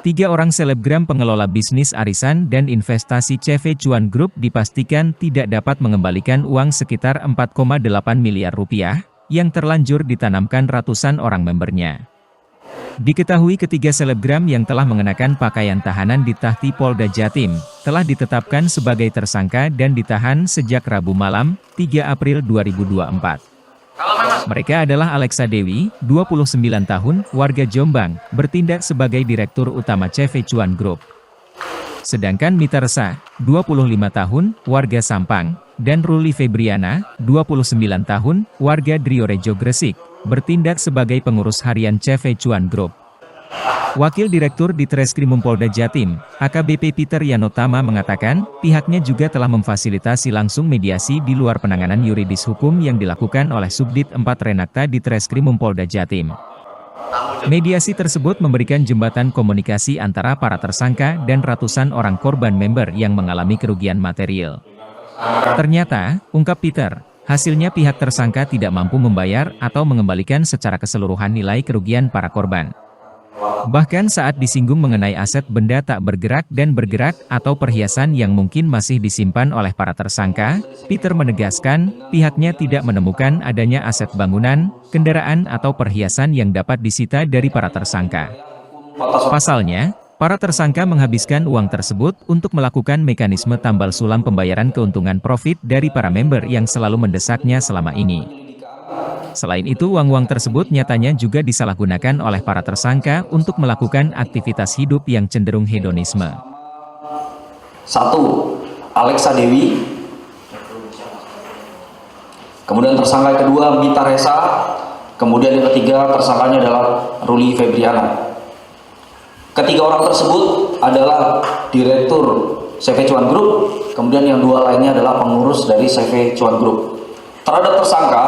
Tiga orang selebgram pengelola bisnis arisan dan investasi CV Cuan Group dipastikan tidak dapat mengembalikan uang sekitar 4,8 miliar rupiah, yang terlanjur ditanamkan ratusan orang membernya. Diketahui ketiga selebgram yang telah mengenakan pakaian tahanan di Tahti Polda Jatim, telah ditetapkan sebagai tersangka dan ditahan sejak Rabu malam, 3 April 2024. Mereka adalah Alexa Dewi, 29 tahun, warga Jombang, bertindak sebagai Direktur Utama CV Cuan Group. Sedangkan Mita Resa, 25 tahun, warga Sampang, dan Ruli Febriana, 29 tahun, warga Driorejo Gresik, bertindak sebagai pengurus harian CV Cuan Group. Wakil Direktur di Treskrimum Polda Jatim, AKBP Peter Yanotama mengatakan, pihaknya juga telah memfasilitasi langsung mediasi di luar penanganan yuridis hukum yang dilakukan oleh Subdit 4 Renakta di Treskrimum Polda Jatim. Mediasi tersebut memberikan jembatan komunikasi antara para tersangka dan ratusan orang korban member yang mengalami kerugian material. Ternyata, ungkap Peter, hasilnya pihak tersangka tidak mampu membayar atau mengembalikan secara keseluruhan nilai kerugian para korban. Bahkan saat disinggung mengenai aset benda tak bergerak dan bergerak atau perhiasan yang mungkin masih disimpan oleh para tersangka, Peter menegaskan, pihaknya tidak menemukan adanya aset bangunan, kendaraan atau perhiasan yang dapat disita dari para tersangka. Pasalnya, para tersangka menghabiskan uang tersebut untuk melakukan mekanisme tambal sulam pembayaran keuntungan profit dari para member yang selalu mendesaknya selama ini. Selain itu, uang-uang tersebut nyatanya juga disalahgunakan oleh para tersangka untuk melakukan aktivitas hidup yang cenderung hedonisme. 1. Alexa Dewi. Kemudian tersangka kedua Mita Resa. Kemudian yang ketiga tersangkanya adalah Ruli Febriana. Ketiga orang tersebut adalah Direktur CV Cuan Group. Kemudian yang dua lainnya adalah pengurus dari CV Cuan Group. Terhadap tersangka,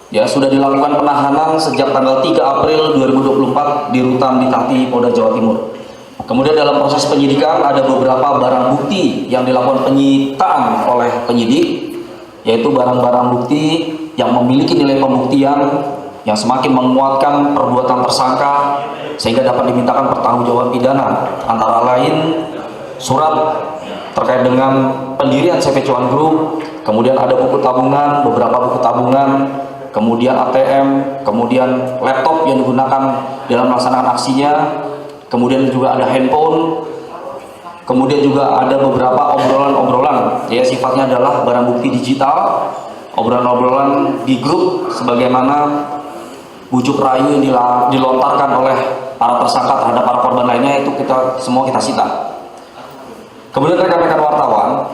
ya, sudah dilakukan penahanan sejak tanggal 3 April 2024 di Rutan di Tahti Polda Jawa Timur. Kemudian dalam proses penyidikan ada beberapa barang bukti yang dilakukan penyitaan oleh penyidik, yaitu barang-barang bukti yang memiliki nilai pembuktian yang semakin menguatkan perbuatan tersangka sehingga dapat dimintakan pertanggungjawaban pidana, antara lain surat terkait dengan pendirian CV Cuan Group, kemudian ada buku tabungan, beberapa buku tabungan, kemudian ATM, kemudian laptop yang digunakan dalam melaksanakan aksinya, kemudian juga ada handphone, kemudian juga ada beberapa obrolan-obrolan, ya sifatnya adalah barang bukti digital, obrolan-obrolan di grup, sebagaimana bujuk rayu yang dilontarkan oleh para tersangka terhadap para korban lainnya, itu semua kita sita. Kemudian rekan-rekan wartawan,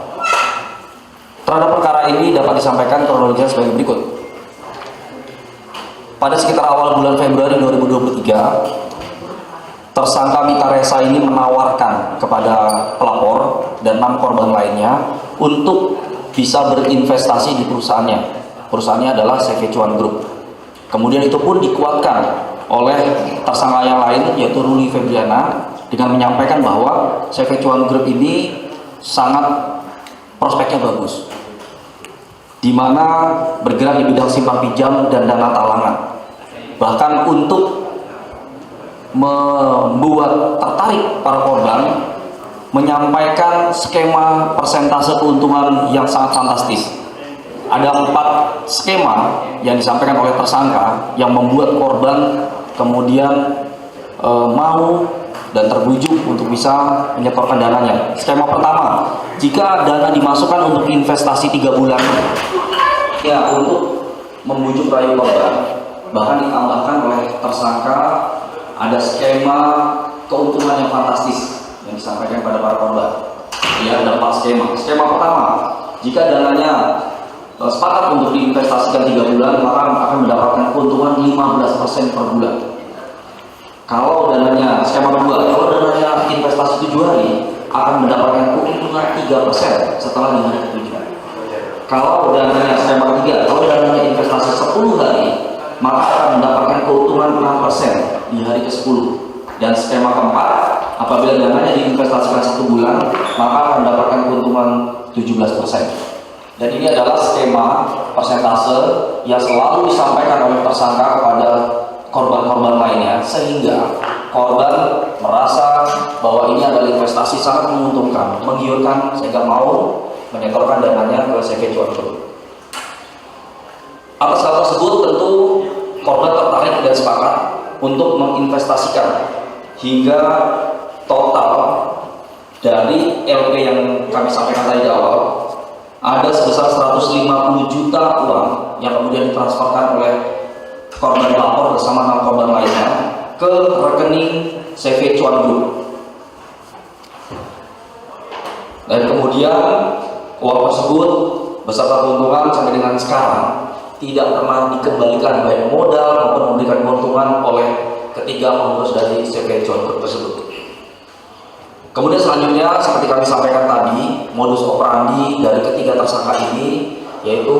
terhadap perkara ini dapat disampaikan kronologisnya sebagai berikut. Pada sekitar awal bulan Februari 2023, tersangka Mita Resa ini menawarkan kepada pelapor dan 6 korban lainnya untuk bisa berinvestasi di perusahaannya. Perusahaannya adalah CV Cuan Group. Kemudian itu pun dikuatkan oleh tersangka yang lain, yaitu Ruli Febriana, dengan menyampaikan bahwa CV Cuan Group ini sangat prospeknya bagus, di mana bergerak di bidang simpan pinjam dan dana talangan. Bahkan untuk membuat tertarik para korban, menyampaikan skema persentase keuntungan yang sangat fantastis. Ada 4 skema yang disampaikan oleh tersangka yang membuat korban kemudian mau dan terbujuk untuk bisa menyetorkan dananya. Skema pertama, jika dana dimasukkan untuk investasi 3 bulan, ya untuk membujuk rayu korban, bahkan ditambahkan oleh tersangka ada skema keuntungan yang fantastis yang disampaikan pada para korban. Ya, ada 4 skema. Skema pertama, jika dananya sepakat untuk diinvestasikan 3 bulan, maka akan mendapatkan keuntungan 15% per bulan. Kalau dananya, skema kedua, kalau dananya investasi 7 hari, akan mendapatkan keuntungan 3% setelah di hari ke-7. Kalau dananya, skema ketiga, kalau dananya investasi 10 hari, maka akan mendapatkan keuntungan 6% di hari ke-10. Dan skema keempat, apabila dananya diinvestasikan 1 bulan, maka akan mendapatkan keuntungan 17%. Dan ini adalah skema persentase yang selalu disampaikan oleh tersangka kepada korban-korban lainnya, sehingga korban merasa bahwa ini adalah investasi sangat menguntungkan, menggiurkan, sehingga mau menyetorkan dananya ke CV Cuan Group. Atas hal tersebut tentu korban tertarik dan sepakat untuk menginvestasikan hingga total dari LP yang kami sampaikan tadi di awal ada sebesar 150 juta uang yang kemudian ditransferkan oleh korban lapor bersama 6 korban lainnya ke rekening CV Cuan Group. Dan kemudian uang tersebut beserta keuntungan sampai dengan sekarang tidak pernah dikembalikan baik modal maupun memberikan keuntungan oleh ketiga pengurus dari CV Cuan Group tersebut. Kemudian selanjutnya seperti kami sampaikan tadi, modus operandi dari ketiga tersangka ini yaitu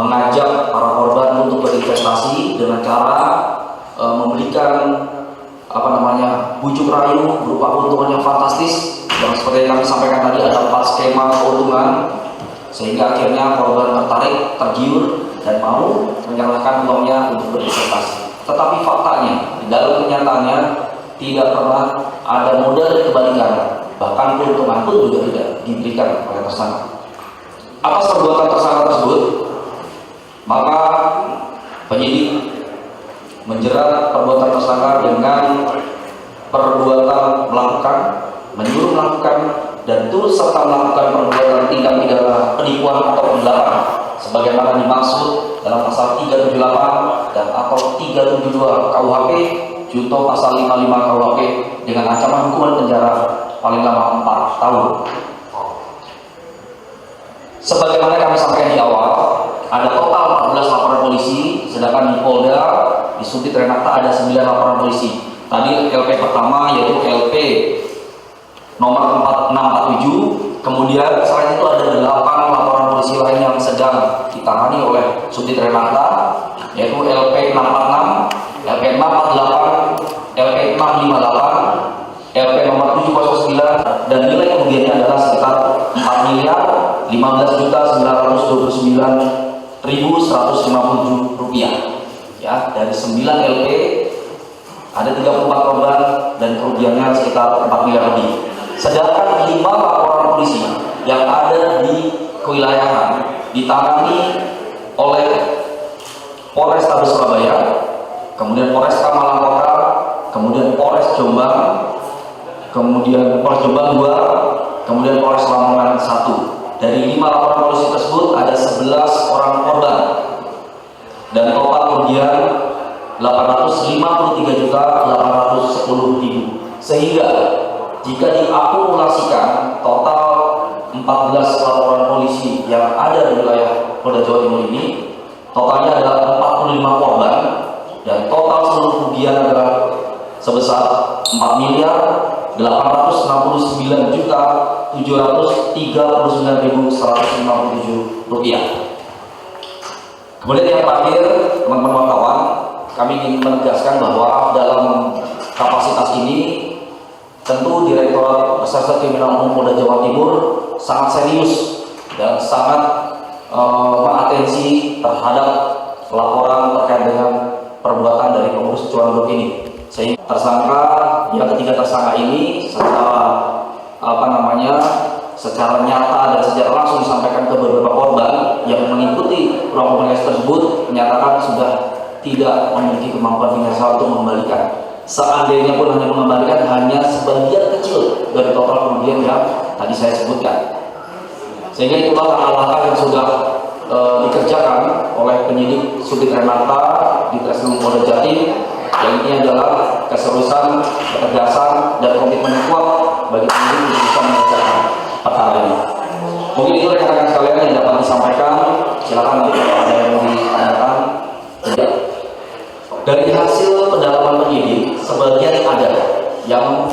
mengajak para korban untuk berinvestasi dengan cara memberikan bujuk rayu berupa keuntungan yang fantastis, yang seperti yang kami sampaikan tadi ada 4 skema keuntungan, sehingga akhirnya korban tertarik, tergiur dan mau menyerahkan uangnya untuk berinvestasi. Tetapi faktanya di dalam kenyataannya tidak pernah ada modal dikembalikan, bahkan keuntungan pun juga tidak diberikan oleh tersangka. Atas perbuatan tersangka tersebut, maka penyidik menjerat perbuatan tersangka dengan perbuatan melakukan, menyuruh melakukan, dan turut serta melakukan perbuatan tindak pidana penipuan atau penggelapan sebagaimana dimaksud dalam pasal 378 dan atau 372 KUHP junto pasal 55 KUHP dengan ancaman hukuman penjara paling lama 4 tahun. Sebagaimana kami sampaikan di awal, ada total 14 laporan polisi, sedangkan di Polda, di Subdit Renakta ada 9 laporan polisi. Tadi LP pertama yaitu LP nomor 4647, kemudian selain itu ada 8 laporan polisi lain yang sedang ditangani oleh Subdit Renakta, yaitu LP 646, LP 648, LP 658, LP nomor 709, dan nilai kerugiannya adalah sekitar 4.929.157 rupiah. Ya, dari 9 LP ada 34 korban dan kerugiannya sekitar 4 miliar lebih. Sedangkan 5 laporan polisi yang ada di kewilayahan ditangani oleh Polrestabes Surabaya, kemudian Polresta Malang Kota, kemudian Polres Jombang, kemudian Polres Jombang 2, kemudian Polres Lamongan 1. Dari 5 laporan polisi tersebut ada 11 orang korban dan total kerugian 853.810.000. Sehingga jika diakumulasikan total 14 laporan polisi yang ada di wilayah Polda Jawa Timur ini, totalnya adalah 45 korban dan total seluruh kerugian adalah sebesar 4.739.739.157 rupiah. Kemudian yang terakhir, teman-teman wartawan, kami ingin menegaskan bahwa dalam kapasitas ini tentu Direktorat Reserse Kriminal Umum Polda Jawa Timur sangat serius dan sangat mengatensi terhadap laporan terkait dengan perbuatan dari pengurus Cuan Group ini. Sehingga tersangka, yang ketiga tersangka ini secara nyata dan secara langsung disampaikan ke beberapa korban yang mengikuti ruang komunikasi tersebut menyatakan sudah tidak memiliki kemampuan finansial untuk mengembalikan. Seandainya pun hanya mengembalikan hanya sebagian kecil dari total kerugian yang tadi saya sebutkan. Sehingga itulah langkah-langkah yang sudah dikerjakan oleh penyidik Subdit Renakta di Treskrim Polda Jatim, yang ini adalah keseriusan, ketegasan, dan komitmen yang kuat bagi penyidik untuk bisa menyelesaikan perkara ini. Mungkin itu rekan-rekan sekalian yang dapat disampaikan. Silakan jika ada yang mau ditanyakan. Dari hasil pendalaman penyidik, sebagian ada yang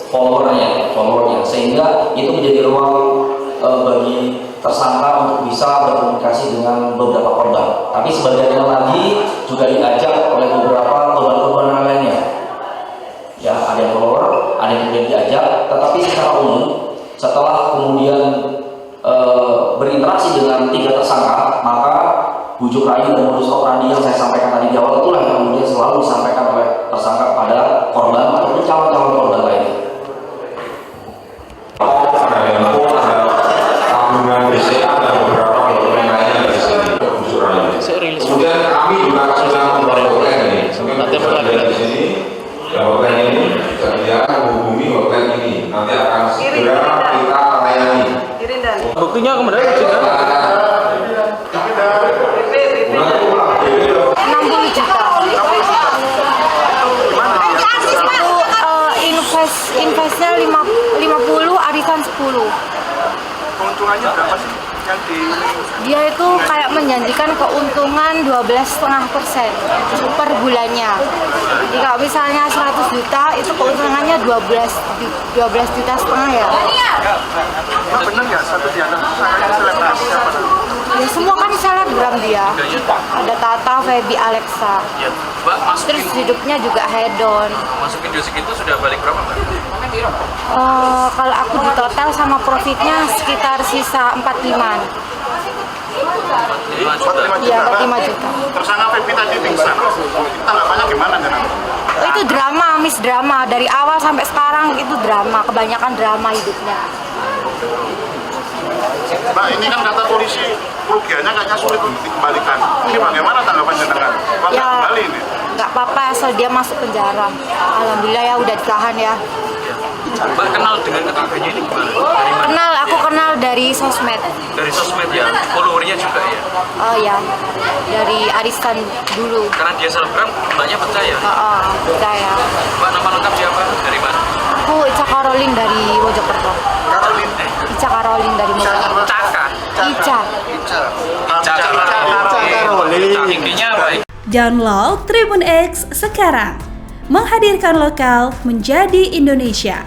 followernya, sehingga itu menjadi ruang bagi tersangka untuk bisa berkomunikasi dengan beberapa korban. Tapi sebagian lagi juga diajak oleh beberapa korban-korban lainnya. Ya, ada yang follower, ada yang kemudian diajak, tetapi secara umum setelah kemudian berinteraksi dengan 3 tersangka, maka bujuk rayu dan modus operandi yang saya sampaikan tadi di awal itulah yang kemudian selalu disampaikan oleh tersangka kepada korban Waktunya kemarin sudah 60 juta. Itu investnya 50, arisan 10. Keuntungannya berapa sih yang di Dia itu kayak menjanjikan keuntungan 12,5% per bulannya. Jadi kalau misalnya 100 juta itu keuntungannya 12 juta setengah ya. Nah, bener nggak satu di atas sangatnya selebrasi siapa? Ya semua kan selebgram dia. Ada Tata, Feby, Alexa. ya Mbak Terus hidupnya juga hedon. masuk video segitu sudah balik berapa Mbak? Kalau aku di total sama profitnya sekitar sisa 45-an. 5 juta. Iya, 45 juta. Tersangka Feby tadi pingsan. Tanggapannya gimana dengan? Itu drama, Miss drama. Dari awal sampai sekarang itu drama. Kebanyakan drama hidupnya. Mbak, ini kan kata polisi kerugiannya kayaknya sulit untuk dikembalikan. Ini bagaimana tanggapan jenengan? Bakal Ya, kembali ini? nggak apa-apa asal dia masuk penjara. Alhamdulillah ya udah ditahan ya. Mbak kenal dengan ketiganya ini gimana? Dari mana? Aku kenal dari sosmed. Dari sosmed ya, followernya juga ya. Oh ya, dari arisan dulu. Karena dia selebgram, Mbaknya percaya. Percaya. Mbak nama lengkap siapa? Dari mana? Aku Ica Caroline dari Mojokerto. Karolin. Ica Caroline dari Mojokerto. Caka. Ica. Cak IG-nya baik. Download Tribun X sekarang. Menghadirkan lokal menjadi Indonesia.